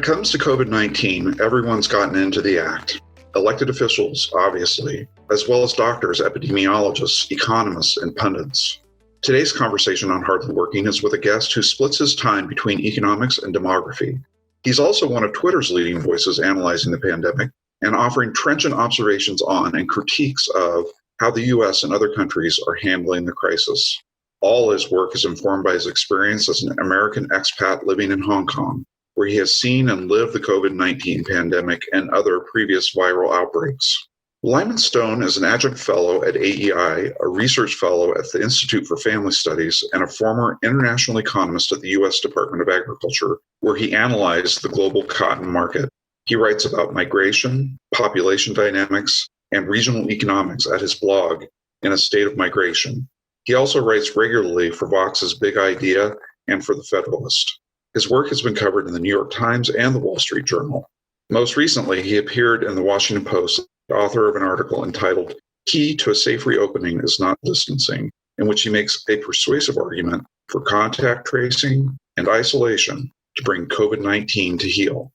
comes to COVID-19, everyone's gotten into the act. Elected officials, obviously, as well as doctors, epidemiologists, economists, and pundits. Today's conversation on Hardly Working is with a guest who splits his time between economics and demography. He's also one of Twitter's leading voices analyzing the pandemic and offering trenchant observations on and critiques of how the U.S. and other countries are handling the crisis. All his work is informed by his experience as an American expat living in Hong Kong, where he has seen and lived the COVID-19 pandemic and other previous viral outbreaks. Lyman Stone is an adjunct fellow at AEI, a research fellow at the Institute for Family Studies, and a former international economist at the U.S. Department of Agriculture, where he analyzed the global cotton market. He writes about migration, population dynamics, and regional economics at his blog, In a State of Migration. He also writes regularly for Vox's Big Idea and for The Federalist. His work has been covered in the New York Times and the Wall Street Journal. Most recently, he appeared in the Washington Post, author of an article entitled Key to a Safe Reopening is Not Distancing, in which he makes a persuasive argument for contact tracing and isolation to bring COVID-19 to heel.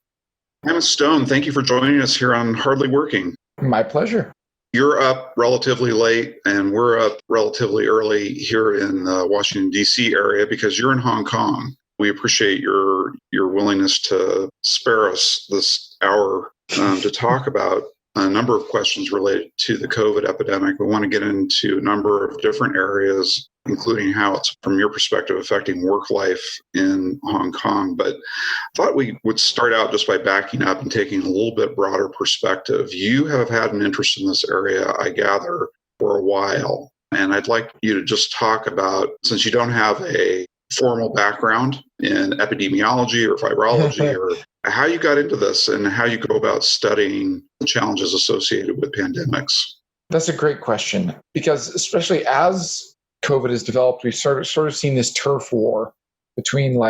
Lyman Stone, thank you for joining us here on Hardly Working. My pleasure. You're up relatively late, and we're up relatively early here in the Washington, D.C. area because you're in Hong Kong. We appreciate your willingness to spare us this hour to talk about a number of questions related to the COVID epidemic. We want to get into a number of different areas, including how it's, from your perspective, affecting work life in Hong Kong. But I thought we would start out just by backing up and taking a little bit broader perspective. You have had an interest in this area, I gather, for a while. And I'd like you to just talk about, since you don't have a formal background in epidemiology or virology, or how you got into this and how you go about studying the challenges associated with pandemics. That's a great question, because especially as COVID has developed, we've sort of seen this turf war between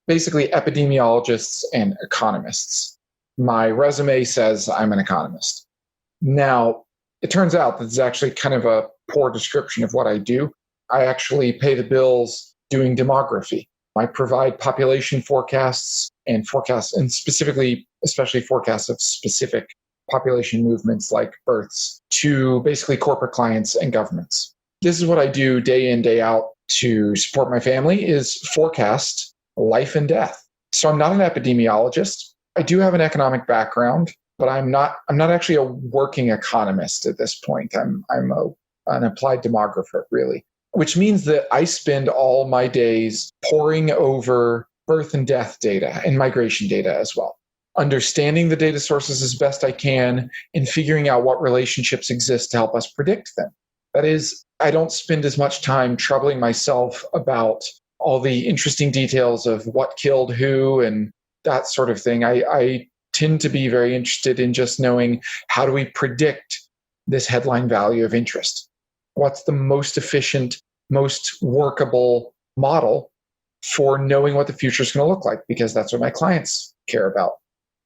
basically epidemiologists and economists. My resume says I'm an economist. Now, it turns out that it's actually kind of a poor description of what I do. I actually pay the bills doing demography. I provide population forecasts and especially forecasts of specific population movements like births to basically corporate clients and governments. This is what I do day in, day out to support my family, is forecast life and death. So I'm not an epidemiologist. I do have an economic background, but I'm not actually a working economist at this point. I'm an applied demographer, really, which means that I spend all my days poring over birth and death data and migration data as well, understanding the data sources as best I can and figuring out what relationships exist to help us predict them. That is, I don't spend as much time troubling myself about all the interesting details of what killed who and that sort of thing. I tend to be very interested in just knowing, how do we predict this headline value of interest? What's the most efficient, most workable model for knowing what the future is going to look like? Because that's what my clients care about.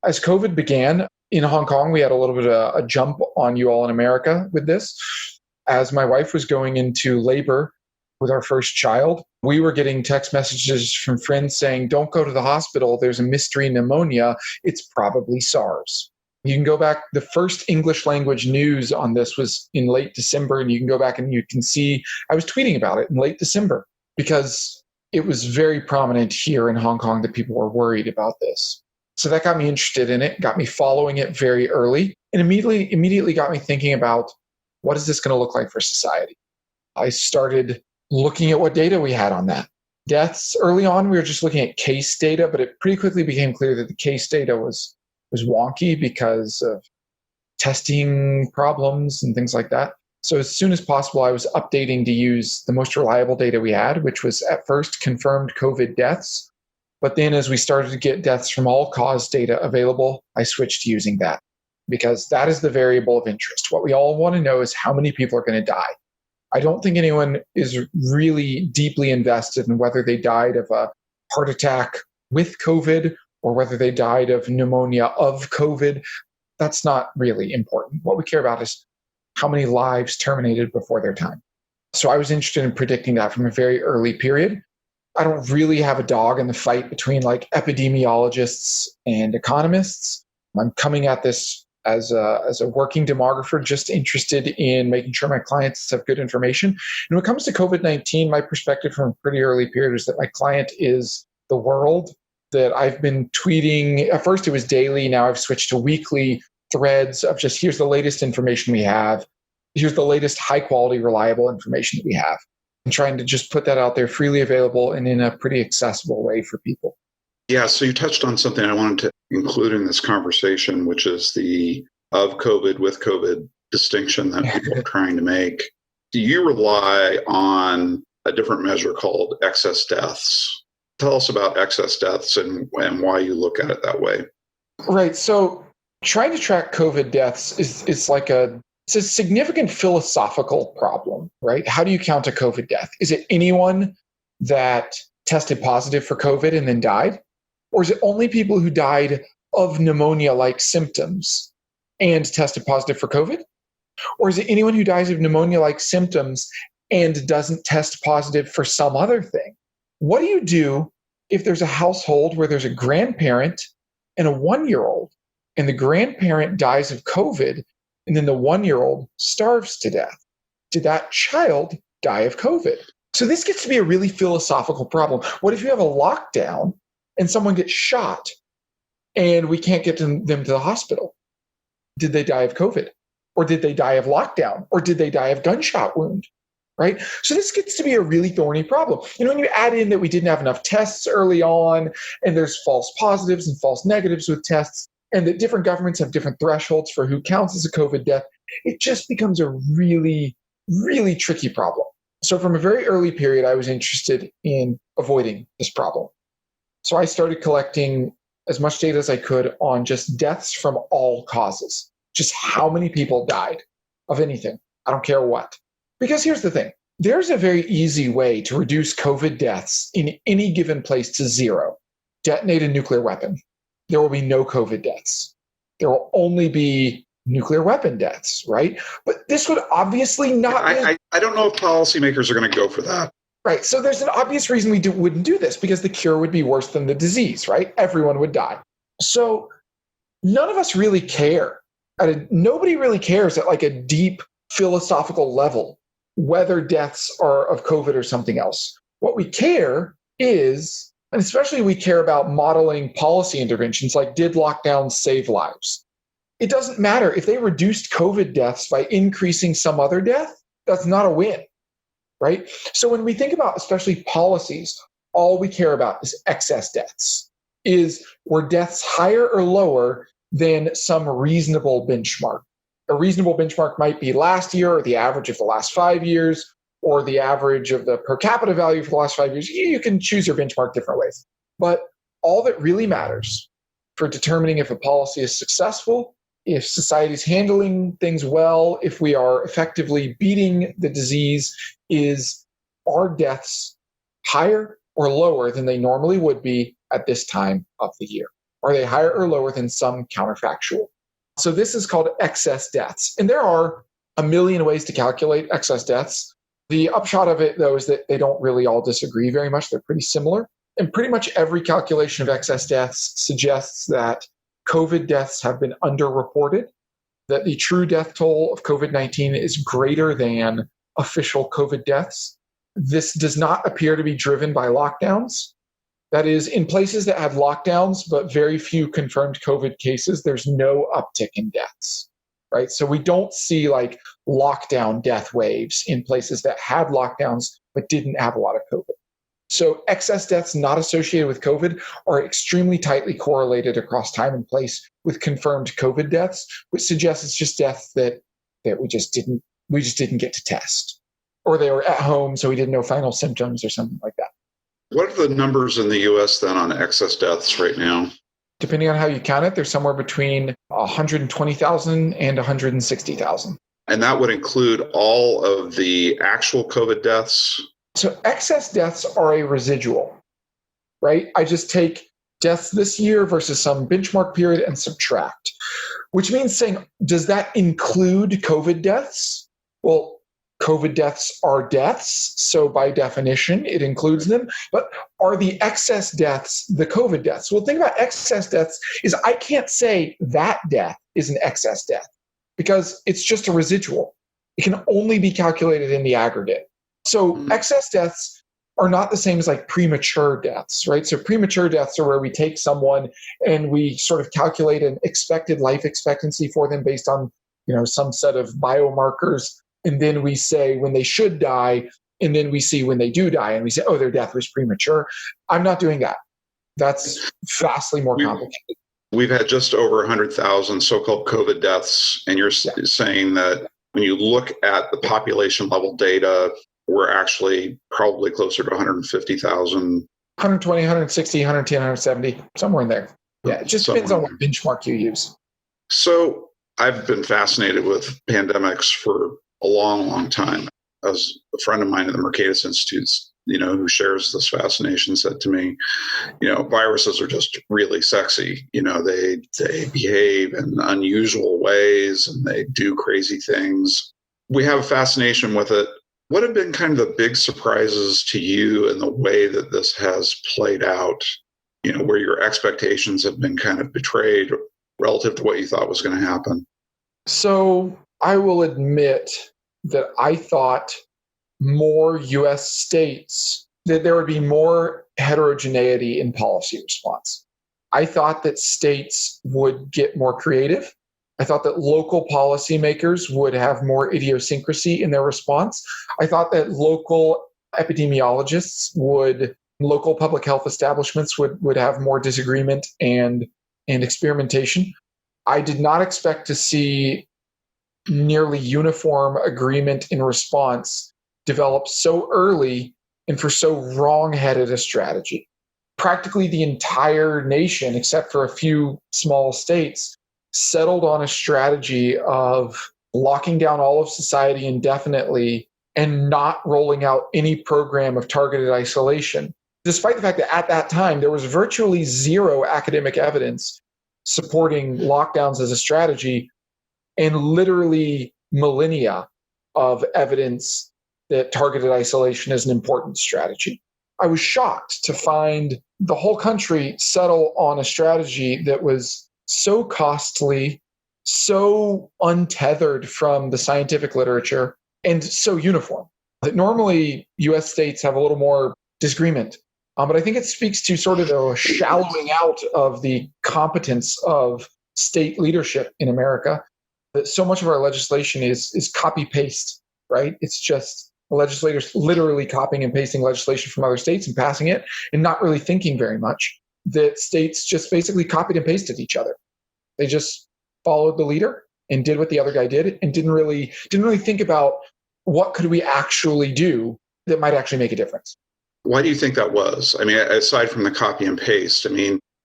As COVID began in Hong Kong, we had a little bit of a jump on you all in America with this. As my wife was going into labor with our first child, we were getting text messages from friends saying, don't go to the hospital. There's a mystery pneumonia. It's probably SARS. You can go back, the first English language news on this was in late December, and you can go back and you can see, I was tweeting about it in late December because it was very prominent here in Hong Kong that people were worried about this. So that got me interested in it, got me following it very early, and immediately got me thinking about, what is this going to look like for society? I started looking at what data we had on that. Deaths, early on, we were just looking at case data, but it pretty quickly became clear that the case data was wonky because of testing problems and things like that. So as soon as possible, I was updating to use the most reliable data we had, which was at first confirmed COVID deaths. But then as we started to get deaths from all cause data available, I switched to using that because that is the variable of interest. What we all want to know is how many people are going to die. I don't think anyone is really deeply invested in whether they died of a heart attack with COVID or whether they died of pneumonia of COVID. That's not really important. What we care about is how many lives terminated before their time. So I was interested in predicting that from a very early period. I don't really have a dog in the fight between like epidemiologists and economists. I'm coming at this as a working demographer, just interested in making sure my clients have good information. And when it comes to COVID-19, my perspective from a pretty early period is that my client is the world, that I've been tweeting. At first it was daily. Now I've switched to weekly threads of just, here's the latest information we have. Here's the latest high quality, reliable information that we have. And trying to just put that out there freely available and in a pretty accessible way for people. Yeah, so you touched on something I wanted to include in this conversation, which is the of COVID with COVID distinction that people are trying to make. Do you rely on a different measure called excess deaths? Tell us about excess deaths and why you look at it that way. Right. So trying to track COVID deaths is it's a significant philosophical problem, right? How do you count a COVID death? Is it anyone that tested positive for COVID and then died? Or is it only people who died of pneumonia-like symptoms and tested positive for COVID? Or is it anyone who dies of pneumonia-like symptoms and doesn't test positive for some other thing? What do you do if there's a household where there's a grandparent and a 1-year-old, and the grandparent dies of COVID, and then the 1-year-old starves to death? Did that child die of COVID? So this gets to be a really philosophical problem. What if you have a lockdown and someone gets shot and we can't get them to the hospital? Did they die of COVID? Or did they die of lockdown? Or did they die of gunshot wound? Right? So this gets to be a really thorny problem. When you add in that we didn't have enough tests early on, and there's false positives and false negatives with tests, and that different governments have different thresholds for who counts as a COVID death, it just becomes a really, really tricky problem. So from a very early period, I was interested in avoiding this problem. So I started collecting as much data as I could on just deaths from all causes, just how many people died of anything. I don't care what. Because here's the thing. There's a very easy way to reduce COVID deaths in any given place to zero. Detonate a nuclear weapon. There will be no COVID deaths. There will only be nuclear weapon deaths, right? But this would obviously not... I don't know if policymakers are going to go for that. Right. So there's an obvious reason we wouldn't do this, because the cure would be worse than the disease, right? Everyone would die. So none of us really care. Nobody really cares at like a deep philosophical level whether deaths are of COVID or something else. What we care is, and especially we care about modeling policy interventions, like did lockdowns save lives? It doesn't matter if they reduced COVID deaths by increasing some other death, that's not a win, right? So when we think about especially policies, all we care about is excess deaths. Were deaths higher or lower than some reasonable benchmark? A reasonable benchmark might be last year, or the average of the last 5 years, or the average of the per capita value for the last 5 years. You can choose your benchmark different ways. But all that really matters for determining if a policy is successful, if society's handling things well, if we are effectively beating the disease, is are deaths higher or lower than they normally would be at this time of the year? Are they higher or lower than some counterfactual? So this is called excess deaths. And there are a million ways to calculate excess deaths. The upshot of it, though, is that they don't really all disagree very much. They're pretty similar. And pretty much every calculation of excess deaths suggests that COVID deaths have been underreported, that the true death toll of COVID-19 is greater than official COVID deaths. This does not appear to be driven by lockdowns. That is, in places that have lockdowns but very few confirmed COVID cases, there's no uptick in deaths, right? So we don't see like lockdown death waves in places that had lockdowns but didn't have a lot of COVID. So excess deaths not associated with COVID are extremely tightly correlated across time and place with confirmed COVID deaths, which suggests it's just deaths that we just didn't get to test, or they were at home so we didn't know final symptoms or something like that. What are the numbers in the U.S. then on excess deaths right now? Depending on how you count it, there's somewhere between 120,000 and 160,000. And that would include all of the actual COVID deaths? So excess deaths are a residual, right? I just take deaths this year versus some benchmark period and subtract, which means saying, does that include COVID deaths? Well, COVID deaths are deaths, so by definition, it includes them. But are the excess deaths the COVID deaths? Well, the thing about excess deaths is I can't say that death is an excess death because it's just a residual. It can only be calculated in the aggregate. So excess deaths are not the same as like premature deaths, right? So premature deaths are where we take someone and we sort of calculate an expected life expectancy for them based on, some set of biomarkers. And then we say when they should die, and then we see when they do die, and we say, oh, their death was premature. I'm not doing that. That's vastly more complicated. We've had just over 100,000 so-called COVID deaths, and you're saying that when you look at the population level data, we're actually probably closer to 150,000. 120, 160, 110, 170, somewhere in there. Yeah, it just depends on what benchmark you use. So I've been fascinated with pandemics for a long, long time. As a friend of mine at the Mercatus Institute, who shares this fascination, said to me, viruses are just really sexy. They behave in unusual ways and they do crazy things. We have a fascination with it. What have been kind of the big surprises to you in the way that this has played out, where your expectations have been kind of betrayed relative to what you thought was going to happen? So I will admit that I thought more U.S. states, that there would be more heterogeneity in policy response. I thought that states would get more creative. I thought that local policymakers would have more idiosyncrasy in their response. I thought that local epidemiologists local public health establishments would have more disagreement and experimentation. I did not expect to see nearly uniform agreement in response develop so early and for so wrong-headed a strategy. Practically the entire nation, except for a few small states, settled on a strategy of locking down all of society indefinitely and not rolling out any program of targeted isolation, despite the fact that at that time there was virtually zero academic evidence supporting lockdowns as a strategy, and literally millennia of evidence that targeted isolation is an important strategy. I was shocked to find the whole country settle on a strategy that was so costly, so untethered from the scientific literature, and so uniform. That normally US states have a little more disagreement. But I think it speaks to sort of the shallowing out of the competence of state leadership in America. That so much of our legislation is copy-paste, right? It's just legislators literally copying and pasting legislation from other states and passing it and not really thinking very much. That states just basically copied and pasted each other. They just followed the leader and did what the other guy did and didn't really think about what could we actually do that might actually make a difference. Why do you think that was? I mean, aside from the copy and paste,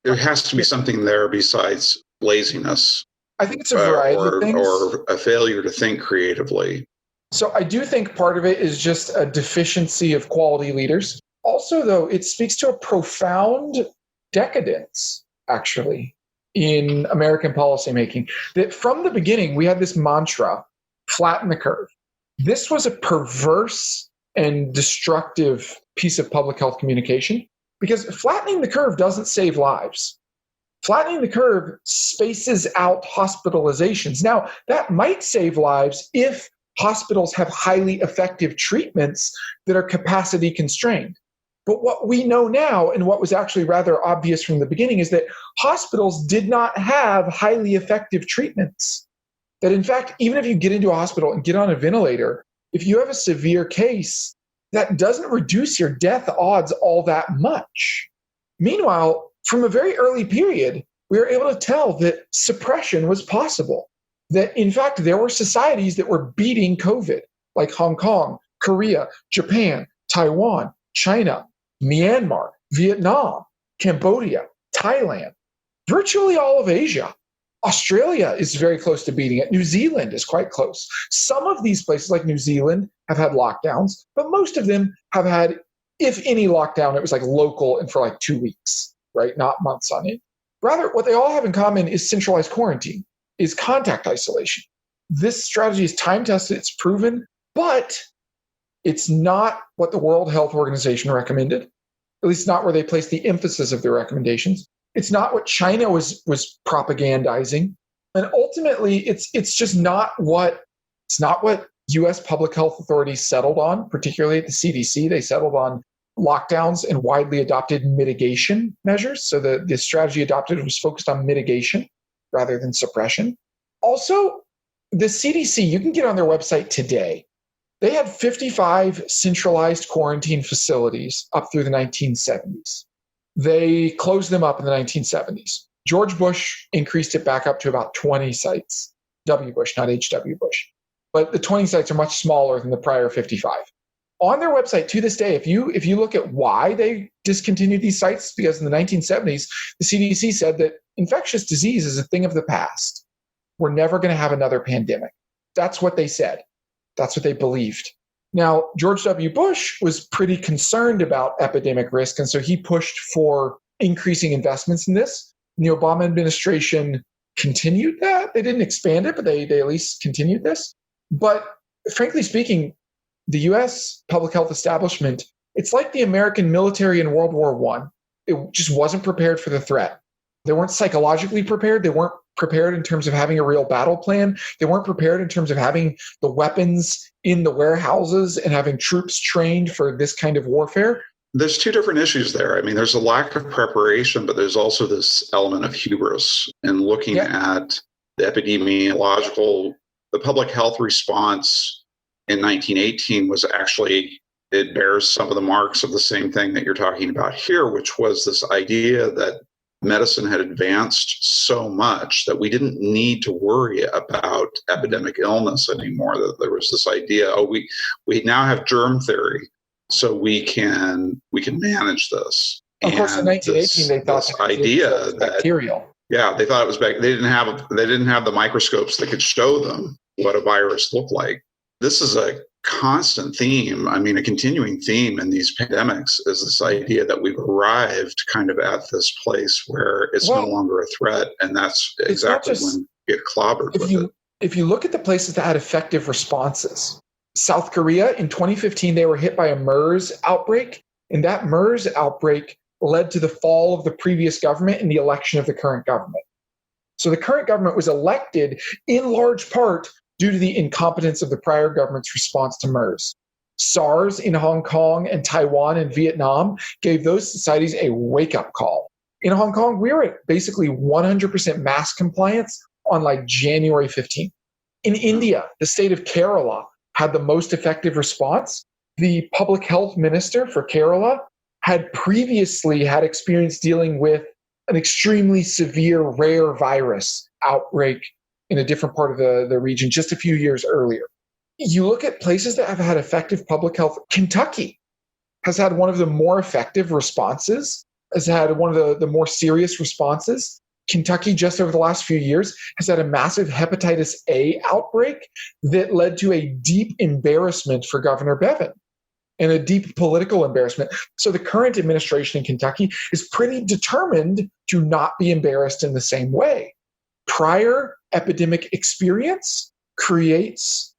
there has to be something there besides laziness. I think it's a variety of things. Or a failure to think creatively. So I do think part of it is just a deficiency of quality leaders. Also, though, it speaks to a profound decadence, actually, in American policymaking. That from the beginning, we had this mantra, flatten the curve. This was a perverse and destructive piece of public health communication because flattening the curve doesn't save lives. Flattening the curve spaces out hospitalizations. Now, that might save lives if hospitals have highly effective treatments that are capacity constrained. But what we know now, and what was actually rather obvious from the beginning, is that hospitals did not have highly effective treatments. That in fact, even if you get into a hospital and get on a ventilator, if you have a severe case, that doesn't reduce your death odds all that much. Meanwhile, from a very early period, we were able to tell that suppression was possible. That in fact, there were societies that were beating COVID, like Hong Kong, Korea, Japan, Taiwan, China, Myanmar, Vietnam, Cambodia, Thailand, virtually all of Asia. Australia is very close to beating it. New Zealand is quite close. Some of these places, like New Zealand, have had lockdowns, but most of them have had, if any lockdown, it was like local and for like 2 weeks, right? Not months on end. Rather, what they all have in common is centralized quarantine, is contact isolation. This strategy is time-tested, it's proven, But it's not what the World Health Organization recommended, at least not where they placed the emphasis of their recommendations. It's not what China was propagandizing. And ultimately, it's just not what US public health authorities settled on, particularly at the CDC. They settled on lockdowns and widely adopted mitigation measures. So the strategy adopted was focused on mitigation rather than suppression. Also, the CDC, you can get on their website today. They had 55 centralized quarantine facilities up through the 1970s. They closed them up in the 1970s. George Bush increased it back up to about 20 sites. W. Bush, not H.W. Bush. But the 20 sites are much smaller than the prior 55. On their website to this day, if you look at why they discontinued these sites, because in the 1970s, the CDC said that infectious disease is a thing of the past. We're never going to have another pandemic. That's what they said. That's what they believed. Now, George W. Bush was pretty concerned about epidemic risk, and so he pushed for increasing investments in this. And the Obama administration continued that. They didn't expand it, but they at least continued this. But frankly speaking, the U.S. public health establishment, it's like the American military in World War I. It just wasn't prepared for the threat. They weren't psychologically prepared. They weren't prepared in terms of having a real battle plan. They weren't prepared in terms of having the weapons in the warehouses and having troops trained for this kind of warfare. There's two different issues there. I mean, there's a lack of preparation, but there's also this element of hubris in looking at the epidemiological, the public health response in 1918 was actually, it bears some of the marks of the same thing that you're talking about here, which was this idea that medicine had advanced so much that we didn't need to worry about epidemic illness anymore. That there was this idea, we now have germ theory, so we can manage this. Of course, in 1918, they thought this idea that bacterial. Yeah, they thought it was they didn't have the microscopes that could show them what a virus looked like. This is a constant theme, a continuing theme in these pandemics is this idea that we've arrived kind of at this place where it's no longer a threat, and that's exactly when you get clobbered with it. If you look at the places that had effective responses, South Korea in 2015, they were hit by a MERS outbreak, and that MERS outbreak led to the fall of the previous government and the election of the current government. So the current government was elected in large part due to the incompetence of the prior government's response to MERS. SARS in Hong Kong and Taiwan and Vietnam gave those societies a wake-up call. In Hong Kong, we were at basically 100% mask compliance on January 15th. In India, the state of Kerala had the most effective response. The public health minister for Kerala had previously had experience dealing with an extremely severe rare virus outbreak in a different part of the region just a few years earlier. You look at places that have had effective public health. Kentucky has had one of the more effective responses, has had one of the more serious responses. Kentucky, just over the last few years, has had a massive hepatitis A outbreak that led to a deep embarrassment for Governor Bevin and a deep political embarrassment. So the current administration in Kentucky is pretty determined to not be embarrassed in the same way. Prior epidemic experience creates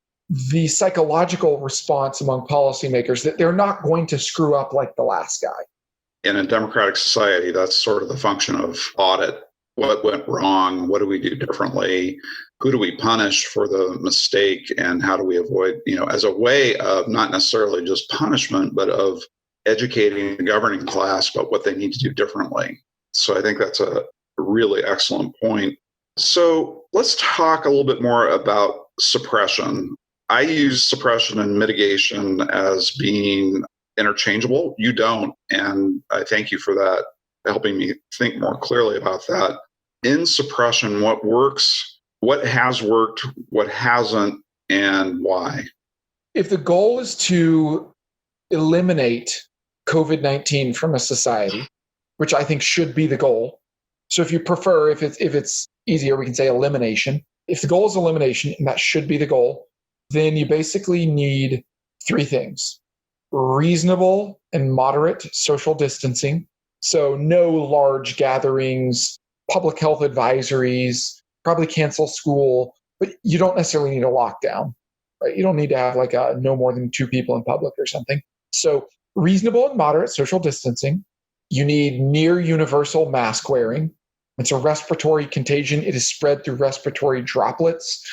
the psychological response among policymakers that they're not going to screw up like the last guy. In a democratic society, that's sort of the function of audit. What went wrong? What do we do differently? Who do we punish for the mistake? And how do we avoid, as a way of not necessarily just punishment, but of educating the governing class about what they need to do differently. So I think that's a really excellent point. So let's talk a little bit more about suppression. I use suppression and mitigation as being interchangeable. You don't. And I thank you for that, helping me think more clearly about that. In suppression, what works, what has worked, what hasn't, and why? If the goal is to eliminate COVID-19 from a society, which I think should be the goal. So if you prefer, if it's easier, we can say elimination. If the goal is elimination, and that should be the goal, then you basically need three things: reasonable and moderate social distancing. So no large gatherings, public health advisories, probably cancel school, but you don't necessarily need a lockdown. right? You don't need to have like no more than 2 people in public or something. So reasonable and moderate social distancing. You need near universal mask wearing. It's a respiratory contagion. It is spread through respiratory droplets.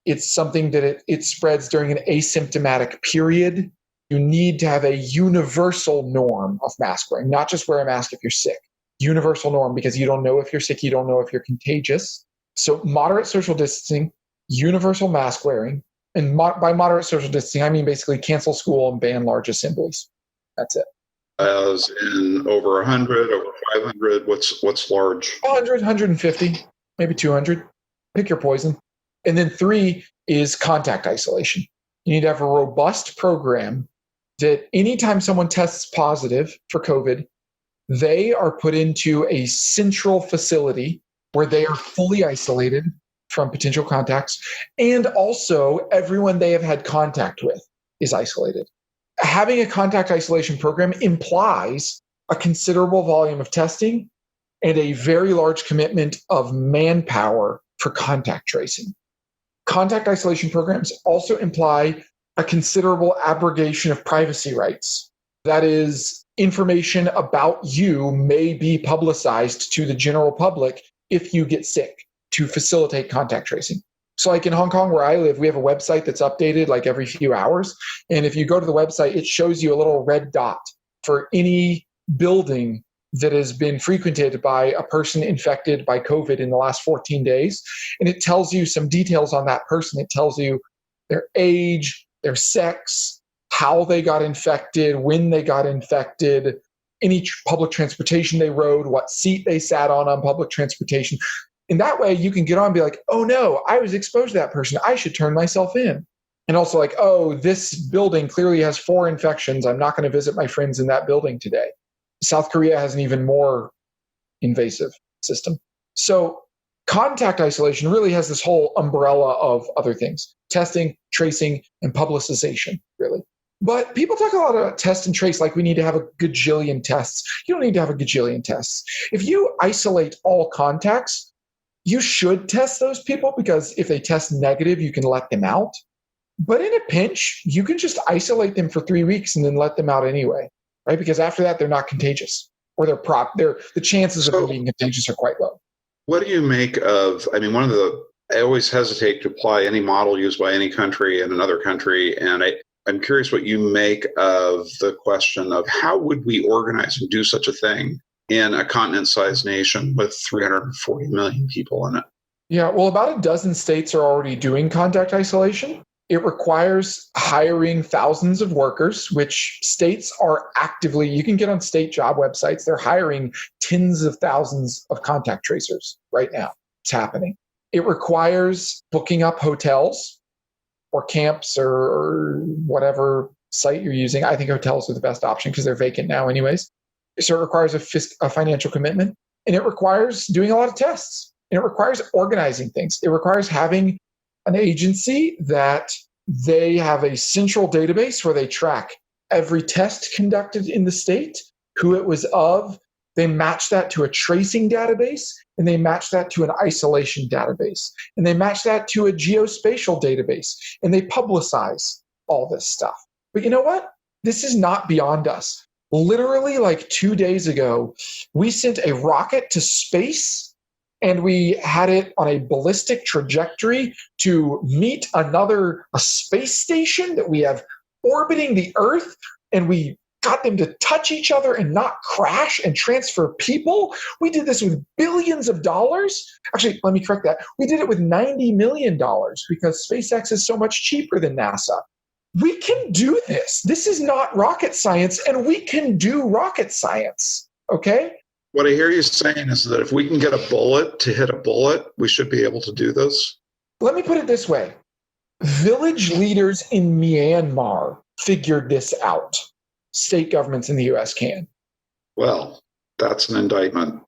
It's something that it spreads during an asymptomatic period. You need to have a universal norm of mask wearing, not just wear a mask if you're sick. Universal norm, because you don't know if you're sick, you don't know if you're contagious. So moderate social distancing, universal mask wearing, and by moderate social distancing, I mean basically cancel school and ban large assemblies. That's it. As in over 100, over 500, what's large? 100, 150, maybe 200. Pick your poison. And then 3 is contact isolation. You need to have a robust program that anytime someone tests positive for COVID, they are put into a central facility where they are fully isolated from potential contacts. And also everyone they have had contact with is isolated. Having a contact isolation program implies a considerable volume of testing and a very large commitment of manpower for contact tracing. Contact isolation programs also imply a considerable abrogation of privacy rights. That is, information about you may be publicized to the general public if you get sick to facilitate contact tracing. So like in Hong Kong where I live, we have a website that's updated like every few hours. And if you go to the website, it shows you a little red dot for any building that has been frequented by a person infected by COVID in the last 14 days. And it tells you some details on that person. It tells you their age, their sex, how they got infected, when they got infected, any public transportation they rode, what seat they sat on public transportation. In that way, you can get on and be like, oh no, I was exposed to that person. I should turn myself in. And also like, oh, this building clearly has 4 infections. I'm not going to visit my friends in that building today. South Korea has an even more invasive system. So contact isolation really has this whole umbrella of other things: testing, tracing, and publicization, really. But people talk a lot about test and trace like we need to have a gajillion tests. You don't need to have a gajillion tests. If you isolate all contacts, you should test those people, because if they test negative, you can let them out. But in a pinch, you can just isolate them for 3 weeks and then let them out anyway, right? Because after that, they're not contagious, or the chances of them being contagious are quite low. What do you make of, I always hesitate to apply any model used by any country in another country, and I'm curious what you make of the question of how would we organize and do such a thing in a continent-sized nation with 340 million people in it? Yeah, well, about a dozen states are already doing contact isolation. It requires hiring thousands of workers, which states are actively, you can get on state job websites, they're hiring tens of thousands of contact tracers right now. It's happening. It requires booking up hotels or camps or whatever site you're using. I think hotels are the best option because they're vacant now anyways. So it requires a financial commitment, and it requires doing a lot of tests, and it requires organizing things. It requires having an agency that they have a central database where they track every test conducted in the state, who it was of. They match that to a tracing database, and they match that to an isolation database, and they match that to a geospatial database, and they publicize all this stuff. But you know what? This is not beyond us. Literally, like 2 days ago, we sent a rocket to space, and we had it on a ballistic trajectory to meet a space station that we have orbiting the Earth, and we got them to touch each other and not crash and transfer people. We did this with billions of dollars. Actually, let me correct that. We did it with $90 million because SpaceX is so much cheaper than NASA. We can do this. This is not rocket science, and we can do rocket science, okay? What I hear you saying is that if we can get a bullet to hit a bullet, we should be able to do this. Let me put it this way. Village leaders in Myanmar figured this out. State governments in the US can. Well, that's an indictment.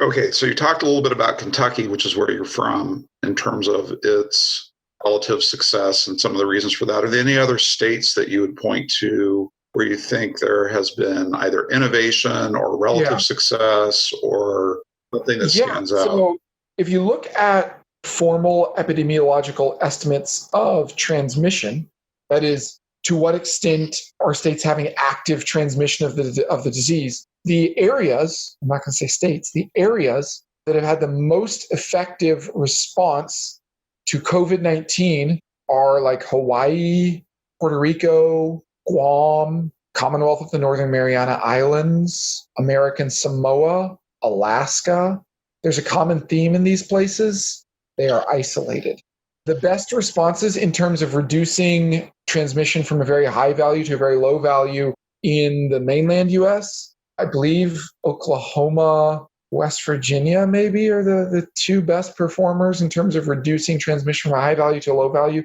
Okay, so you talked a little bit about Kentucky, which is where you're from, in terms of its relative success and some of the reasons for that. Are there any other states that you would point to where you think there has been either innovation or relative success or something that stands out? So if you look at formal epidemiological estimates of transmission. That is, to what extent are states having active transmission of the disease? The areas, I'm not going to say states, the areas that have had the most effective response to COVID-19 are like Hawaii, Puerto Rico, Guam, Commonwealth of the Northern Mariana Islands, American Samoa, Alaska. There's a common theme in these places. They are isolated. The best responses in terms of reducing transmission from a very high value to a very low value in the mainland US, I believe Oklahoma, West Virginia maybe are the two best performers in terms of reducing transmission from a high value to a low value.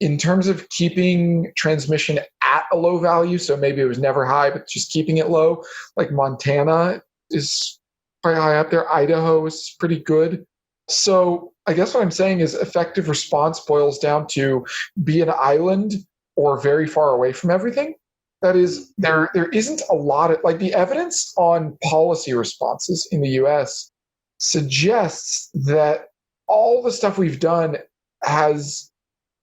In terms of keeping transmission at a low value, so maybe it was never high, but just keeping it low, like Montana is quite high up there. Idaho is pretty good. So I guess what I'm saying is effective response boils down to be an island or very far away from everything. That is, there isn't a lot of, like, the evidence on policy responses in the US suggests that all the stuff we've done has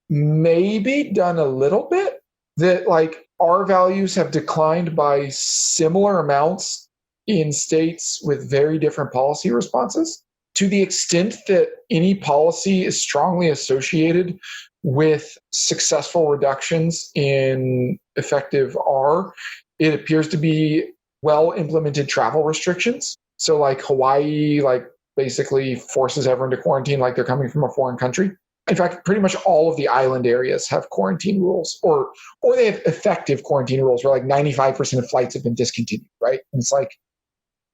maybe done a little bit, that like our values have declined by similar amounts in states with very different policy responses. To the extent that any policy is strongly associated with successful reductions in effective R, it appears to be well implemented travel restrictions. So like Hawaii, like basically forces everyone to quarantine like they're coming from a foreign country. In fact, pretty much all of the island areas have quarantine rules, or they have effective quarantine rules where like 95% of flights have been discontinued, right? And it's like,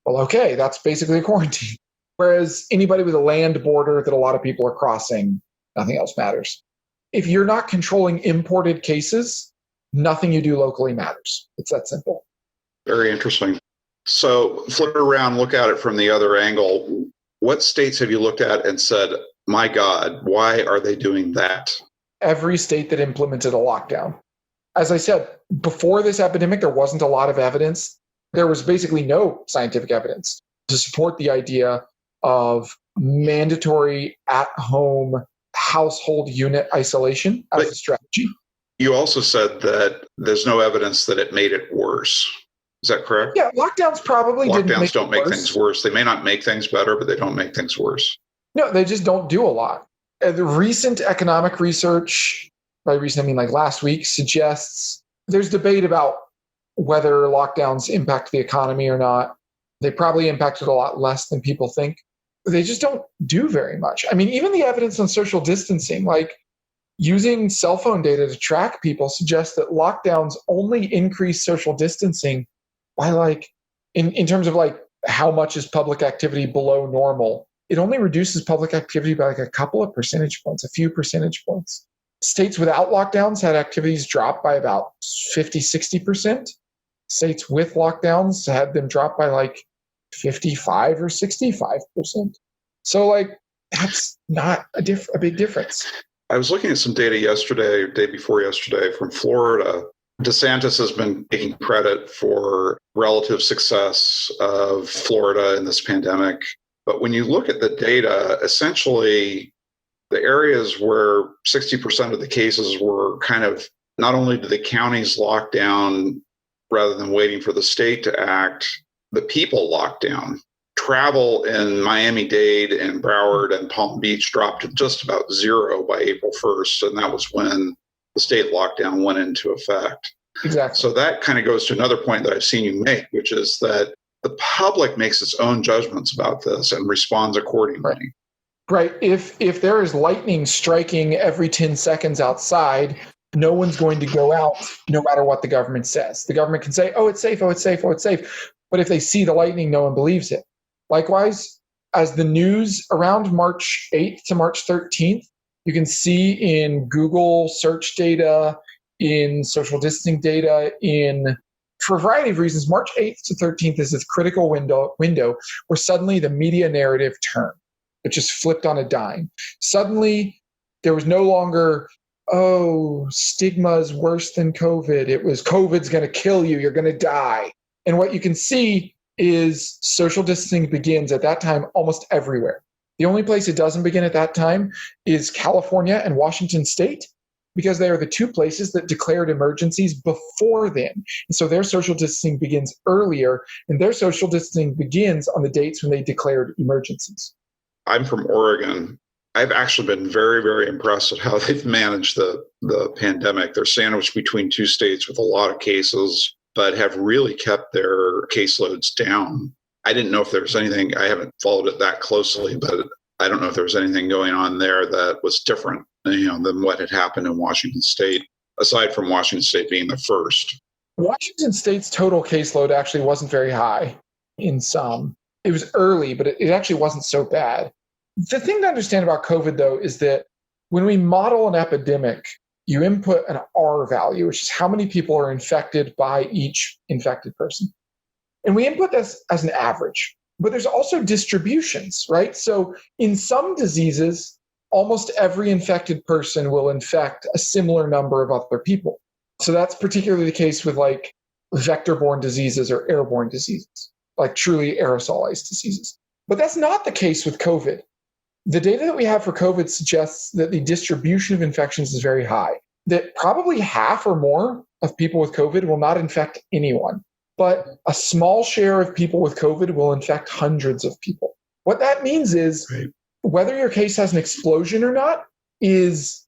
well, okay, that's basically a quarantine. Whereas anybody with a land border that a lot of people are crossing, nothing else matters. If you're not controlling imported cases, nothing you do locally matters. It's that simple. Very interesting. So flip it around, look at it from the other angle. What states have you looked at and said, my God, why are they doing that? Every state that implemented a lockdown. As I said, before this epidemic, there wasn't a lot of evidence. There was basically no scientific evidence to support the idea of mandatory at-home household unit isolation as a strategy. You also said that there's no evidence that it made it worse. Is that correct? Yeah, lockdowns probably don't make things worse. They may not make things better, but they don't make things worse. No, they just don't do a lot. The recent economic research, by recent I mean like last week, suggests there's debate about whether lockdowns impact the economy or not. They probably impacted a lot less than people think. They just don't do very much. I mean, even the evidence on social distancing, like using cell phone data to track people, suggests that lockdowns only increase social distancing by like, in terms of like how much is public activity below normal. It only reduces public activity by like a couple of percentage points, a few percentage points. States without lockdowns had activities drop by about 50-60%. States with lockdowns had them drop by like 55 or 65%. So like that's not a big difference. I was looking at some data yesterday, day before yesterday, from Florida. DeSantis has been taking credit for relative success of Florida in this pandemic. But when you look at the data, essentially the areas where 60% of the cases were kind of, not only did the counties lock down rather than waiting for the state to act, the people locked down. Travel in Miami-Dade and Broward and Palm Beach dropped to just about zero by April 1st. And that was when the state lockdown went into effect. Exactly. So that kind of goes to another point that I've seen you make, which is that the public makes its own judgments about this and responds accordingly. Right. If there is lightning striking every 10 seconds outside, no one's going to go out no matter what the government says. The government can say, oh, it's safe, oh, it's safe, oh, it's safe. But if they see the lightning, no one believes it. Likewise, as the news around March 8th to March 13th, you can see in Google search data, in social distancing data, for a variety of reasons, March 8th to 13th is this critical window where suddenly the media narrative turned. It just flipped on a dime. Suddenly, there was no longer, oh, stigma is worse than COVID. It was COVID's going to kill you. You're going to die. And what you can see is social distancing begins at that time almost everywhere. The only place it doesn't begin at that time is California and Washington State, because they are the two places that declared emergencies before then. And so their social distancing begins earlier, and their social distancing begins on the dates when they declared emergencies. I'm from Oregon. I've actually been very, very impressed at how they've managed the pandemic. They're sandwiched between two states with a lot of cases, but have really kept their caseloads down. I didn't know if there was anything, I haven't followed it that closely, but I don't know if there was anything going on there that was different, than what had happened in Washington State, aside from Washington State being the first. Washington State's total caseload actually wasn't very high in some. It was early, but it actually wasn't so bad. The thing to understand about COVID, though, is that when we model an epidemic, you input an R value, which is how many people are infected by each infected person. And we input this as an average. But there's also distributions, right? So in some diseases, almost every infected person will infect a similar number of other people. So that's particularly the case with like vector-borne diseases or airborne diseases, like truly aerosolized diseases. But that's not the case with COVID. The data that we have for COVID suggests that the distribution of infections is very high, that probably half or more of people with COVID will not infect anyone. But a small share of people with COVID will infect hundreds of people. What that means is whether your case has an explosion or not is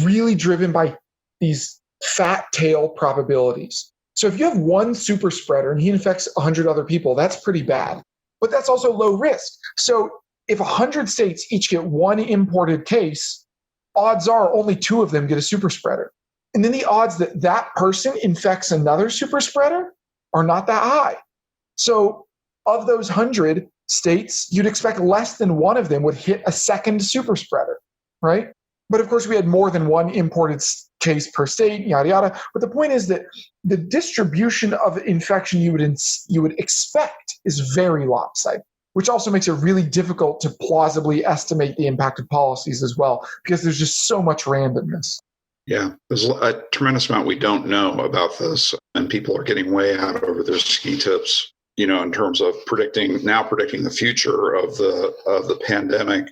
really driven by these fat tail probabilities. So if you have one super spreader and he infects 100 other people, that's pretty bad. But that's also low risk. So if 100 states each get one imported case, odds are only 2 of them get a super spreader. And then the odds that that person infects another super spreader are not that high. So of those 100 states, you'd expect less than one of them would hit a second super spreader, right? But of course, we had more than one imported case per state, yada, yada. But the point is that the distribution of infection you would expect is very lopsided, which also makes it really difficult to plausibly estimate the impact of policies as well, because there's just so much randomness. Yeah, there's a tremendous amount we don't know about this, and people are getting way out over their ski tips, in terms of predicting the future of the pandemic.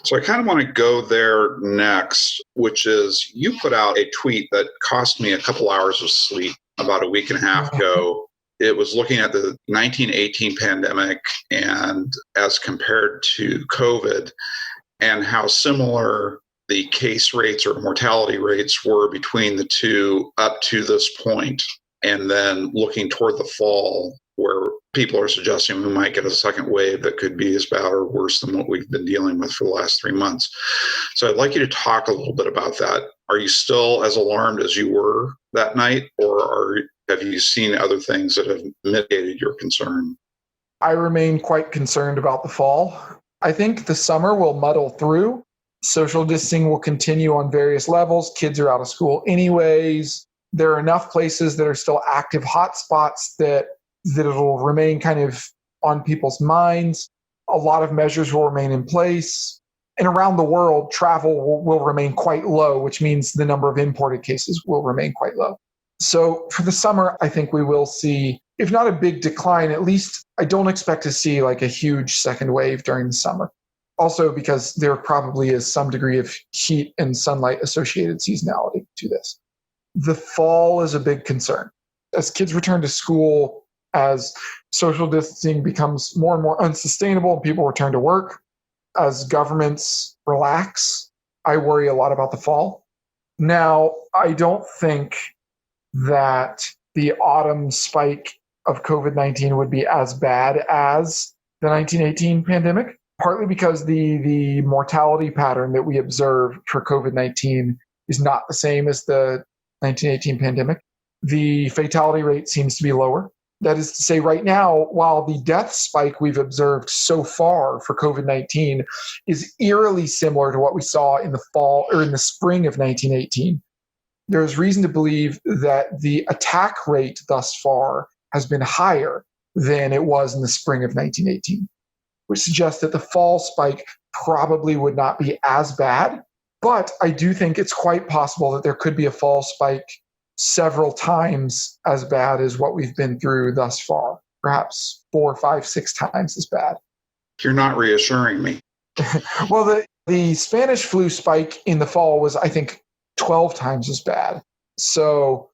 So I kind of want to go there next, which is you put out a tweet that cost me a couple hours of sleep about a week and a half ago. It was looking at the 1918 pandemic and as compared to COVID, and how similar the case rates or mortality rates were between the two up to this point, and then looking toward the fall where people are suggesting we might get a second wave that could be as bad or worse than what we've been dealing with for the last 3 months. So I'd like you to talk a little bit about that. Are you still as alarmed as you were that night, or have you seen other things that have mitigated your concern? I remain quite concerned about the fall. I think the summer will muddle through. Social distancing will continue on various levels. Kids are out of school anyways. There are enough places that are still active hotspots that it'll remain kind of on people's minds. A lot of measures will remain in place. And around the world, travel will remain quite low, which means the number of imported cases will remain quite low. So for the summer, I think we will see, if not a big decline, at least I don't expect to see like a huge second wave during the summer. Also because there probably is some degree of heat and sunlight associated seasonality to this. The fall is a big concern. As kids return to school, as social distancing becomes more and more unsustainable and people return to work, as governments relax, I worry a lot about the fall. Now, I don't think that the autumn spike of COVID-19 would be as bad as the 1918 pandemic, partly because the mortality pattern that we observe for COVID-19 is not the same as the 1918 pandemic. The fatality rate seems to be lower. That is to say, right now, while the death spike we've observed so far for COVID-19 is eerily similar to what we saw in the fall or in the spring of 1918, there's reason to believe that the attack rate thus far has been higher than it was in the spring of 1918, which suggests that the fall spike probably would not be as bad. But I do think it's quite possible that there could be a fall spike several times as bad as what we've been through thus far, perhaps 4, 5, 6 times as bad. You're not reassuring me. Well, the Spanish flu spike in the fall was, I think, 12 times as bad. So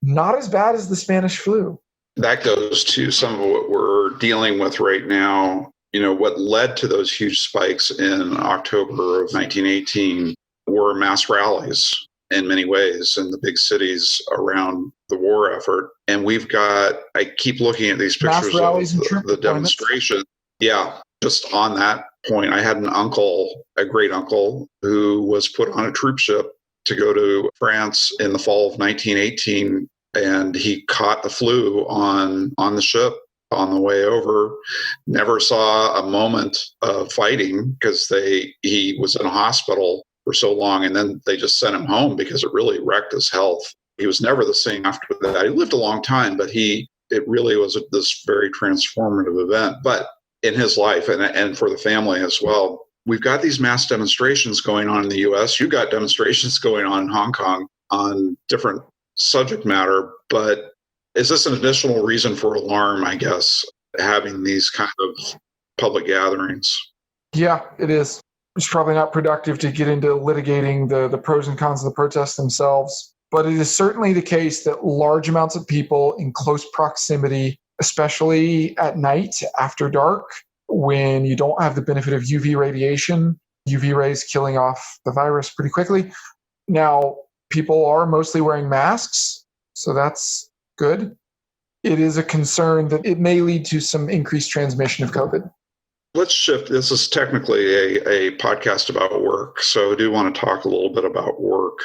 not as bad as the Spanish flu. That goes to some of what we're dealing with right now. What led to those huge spikes in October of 1918 were mass rallies in many ways in the big cities around the war effort. And I keep looking at these Mass pictures rallies of and troop the deployments. demonstration. Yeah, just on that point, I had an uncle, a great uncle, who was put on a troop ship to go to France in the fall of 1918, and he caught the flu on the ship on the way over. Never saw a moment of fighting because he was in a hospital for so long, and then they just sent him home because it really wrecked his health. He was never the same after that. He lived a long time, but it really was this very transformative event. But in his life and for the family as well, we've got these mass demonstrations going on in the U.S. You've got demonstrations going on in Hong Kong on different subject matter. But is this an additional reason for alarm, I guess, having these kind of public gatherings? Yeah, it is. It's probably not productive to get into litigating the pros and cons of the protests themselves. But it is certainly the case that large amounts of people in close proximity, especially at night after dark, when you don't have the benefit of UV radiation, UV rays killing off the virus pretty quickly. Now, people are mostly wearing masks, so that's good. It is a concern that it may lead to some increased transmission of COVID. Let's shift. This is technically a podcast about work, so I do want to talk a little bit about work.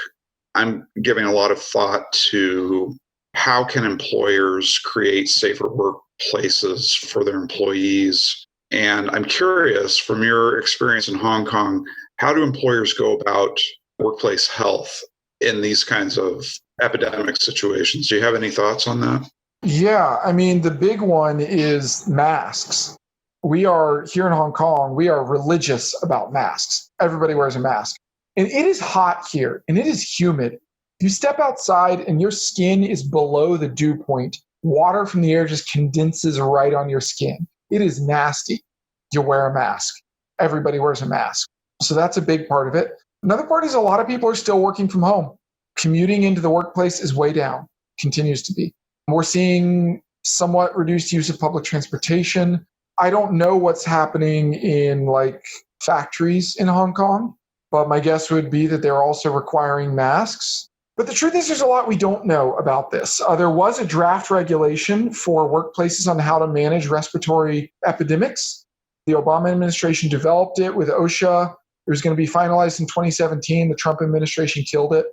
I'm giving a lot of thought to how can employers create safer workplaces for their employees. And I'm curious, from your experience in Hong Kong, how do employers go about workplace health in these kinds of epidemic situations? Do you have any thoughts on that? Yeah, I mean, the big one is masks. We are here in Hong Kong, we are religious about masks. Everybody wears a mask. And it is hot here and it is humid. You step outside and your skin is below the dew point. Water from the air just condenses right on your skin. It is nasty. You wear a mask. Everybody wears a mask. So that's a big part of it. Another part is a lot of people are still working from home. Commuting into the workplace is way down, continues to be. We're seeing somewhat reduced use of public transportation. I don't know what's happening in like factories in Hong Kong, but my guess would be that they're also requiring masks. But the truth is there's a lot we don't know about this. There was a draft regulation for workplaces on how to manage respiratory epidemics. The Obama administration developed it with OSHA. It was going to be finalized in 2017. The Trump administration killed it.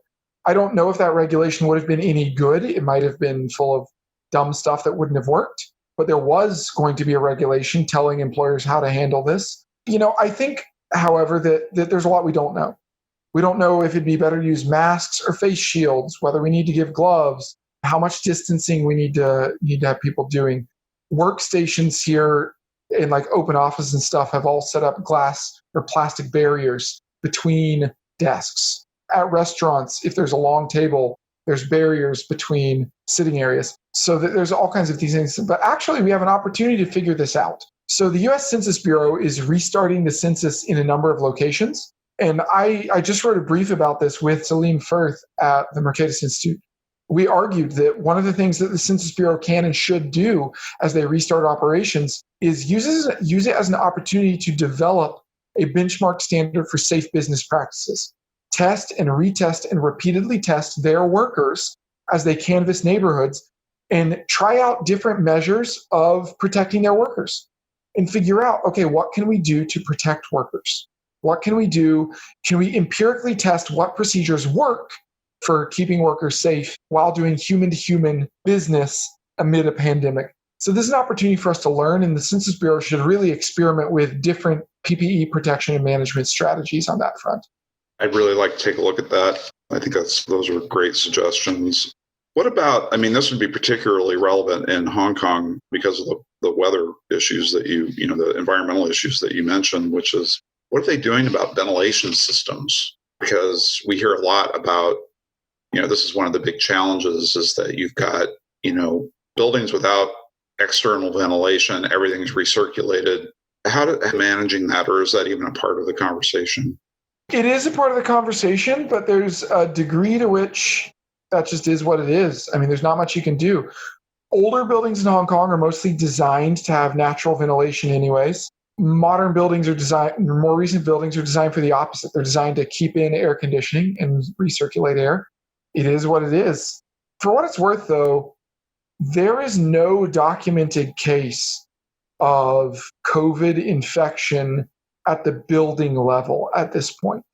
I don't know if that regulation would have been any good. It might have been full of dumb stuff that wouldn't have worked. But there was going to be a regulation telling employers how to handle this. I think, however, that there's a lot we don't know. We don't know if it'd be better to use masks or face shields, whether we need to give gloves, how much distancing we need to have people doing. Workstations here in like open office and stuff have all set up glass or plastic barriers between desks. At restaurants, if there's a long table, there's barriers between sitting areas. So that there's all kinds of these things. But actually, we have an opportunity to figure this out. So the U.S. Census Bureau is restarting the census in a number of locations. And I just wrote a brief about this with Salim Firth at the Mercatus Institute. We argued that one of the things that the Census Bureau can and should do as they restart operations is use it as an opportunity to develop a benchmark standard for safe business practices. Test and retest and repeatedly test their workers as they canvass neighborhoods and try out different measures of protecting their workers and figure out, okay, what can we do to protect workers? What can we do? Can we empirically test what procedures work for keeping workers safe while doing human-to-human business amid a pandemic? So this is an opportunity for us to learn, and the Census Bureau should really experiment with different PPE protection and management strategies on that front. I'd really like to take a look at that. I think those are great suggestions. What about, this would be particularly relevant in Hong Kong because of the weather issues that the environmental issues that you mentioned, which is, what are they doing about ventilation systems? Because we hear a lot about, this is one of the big challenges is that you've got, buildings without external ventilation, everything's recirculated. managing that, or is that even a part of the conversation? It is a part of the conversation, but there's a degree to which that just is what it is. I mean, there's not much you can do. Older buildings in Hong Kong are mostly designed to have natural ventilation anyways. Modern buildings more recent buildings are designed for the opposite. They're designed to keep in air conditioning and recirculate air. It is what it is. For what it's worth, though, there is no documented case of COVID infection at the building level at this point.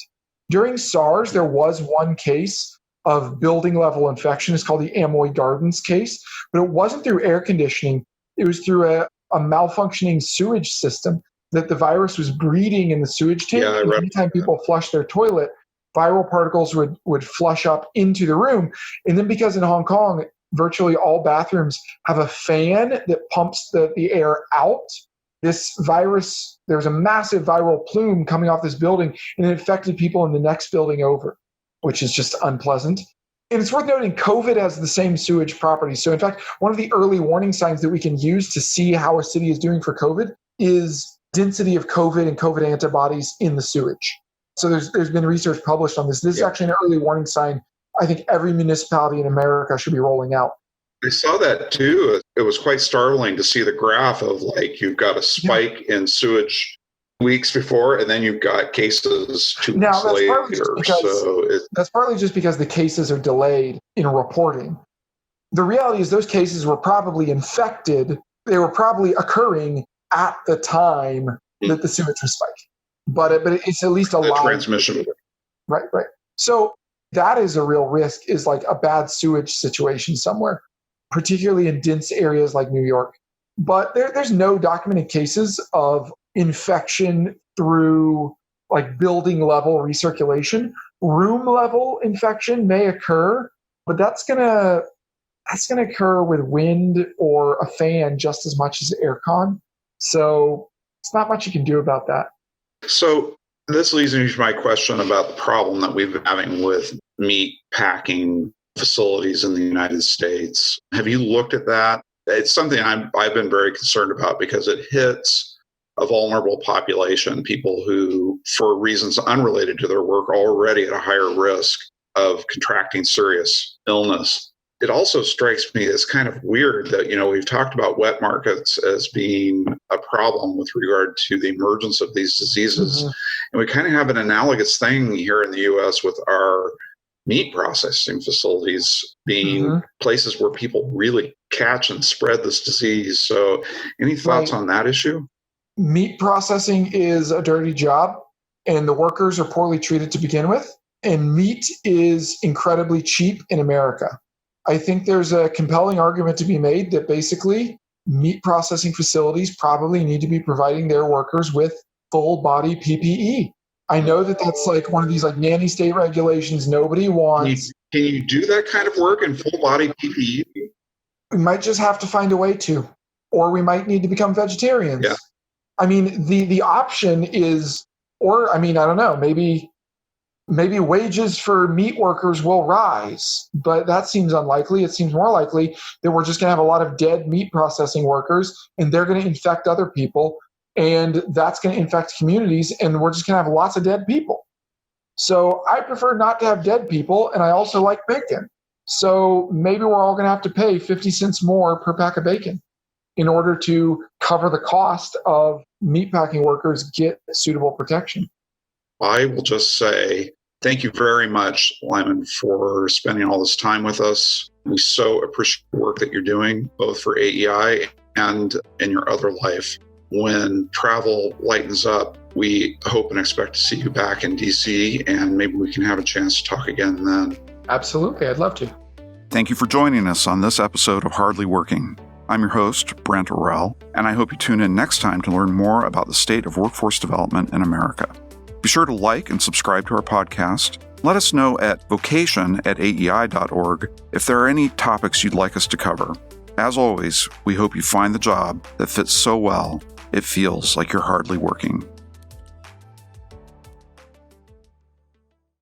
During SARS, there was one case of building level infection. It's called the Amoy Gardens case, but it wasn't through air conditioning. It was through a malfunctioning sewage system that the virus was breeding in the sewage tank. Yeah, and anytime people flushed their toilet, viral particles would flush up into the room. And then because in Hong Kong, virtually all bathrooms have a fan that pumps the air out, this virus, there was a massive viral plume coming off this building, and it infected people in the next building over, which is just unpleasant. And it's worth noting, COVID has the same sewage properties. So in fact, one of the early warning signs that we can use to see how a city is doing for COVID is density of COVID and COVID antibodies in the sewage. So there's been research published on this. This is actually an early warning sign I think every municipality in America should be rolling out. I saw that too. It was quite startling to see the graph of you've got a spike in sewage weeks before, and then you've got cases 2 weeks later. That's partly just because the cases are delayed in reporting. The reality is those cases were probably infected. They were probably occurring at the time that the sewage was spiking. But it's at least a live transmission. Right. So that is a real risk, is like a bad sewage situation somewhere, particularly in dense areas like New York. But there's no documented cases of infection through building level recirculation. Room level infection may occur, but that's gonna occur with wind or a fan just as much as aircon. So it's not much you can do about that. So this leads me to my question about the problem that we've been having with meat packing facilities in the United States. Have you looked at that? It's something I've been very concerned about because it hits a vulnerable population, people who, for reasons unrelated to their work, are already at a higher risk of contracting serious illness. It also strikes me as kind of weird that, we've talked about wet markets as being a problem with regard to the emergence of these diseases. Mm-hmm. And we kind of have an analogous thing here in the U.S. with our meat processing facilities being places where people really catch and spread this disease. So any thoughts on that issue? Meat processing is a dirty job, and the workers are poorly treated to begin with. And meat is incredibly cheap in America. I think there's a compelling argument to be made that basically meat processing facilities probably need to be providing their workers with full body PPE. I know that that's one of these nanny state regulations nobody wants. Can you do that kind of work in full body PPE? We might just have to find a way to, or we might need to become vegetarians. Yeah. I mean, the option is, I don't know, maybe wages for meat workers will rise, but that seems unlikely. It seems more likely that we're just going to have a lot of dead meat processing workers, and they're going to infect other people, and that's going to infect communities, and we're just going to have lots of dead people. So I prefer not to have dead people, and I also like bacon. So maybe we're all going to have to pay 50 cents more per pack of bacon in order to cover the cost of meatpacking workers get suitable protection. I will just say thank you very much, Lyman, for spending all this time with us. We so appreciate the work that you're doing, both for AEI and in your other life. When travel lightens up, we hope and expect to see you back in DC, and maybe we can have a chance to talk again then. Absolutely. I'd love to. Thank you for joining us on this episode of Hardly Working. I'm your host, Brent Orrell, and I hope you tune in next time to learn more about the state of workforce development in America. Be sure to like and subscribe to our podcast. Let us know at vocation@aei.org if there are any topics you'd like us to cover. As always, we hope you find the job that fits so well it feels like you're hardly working.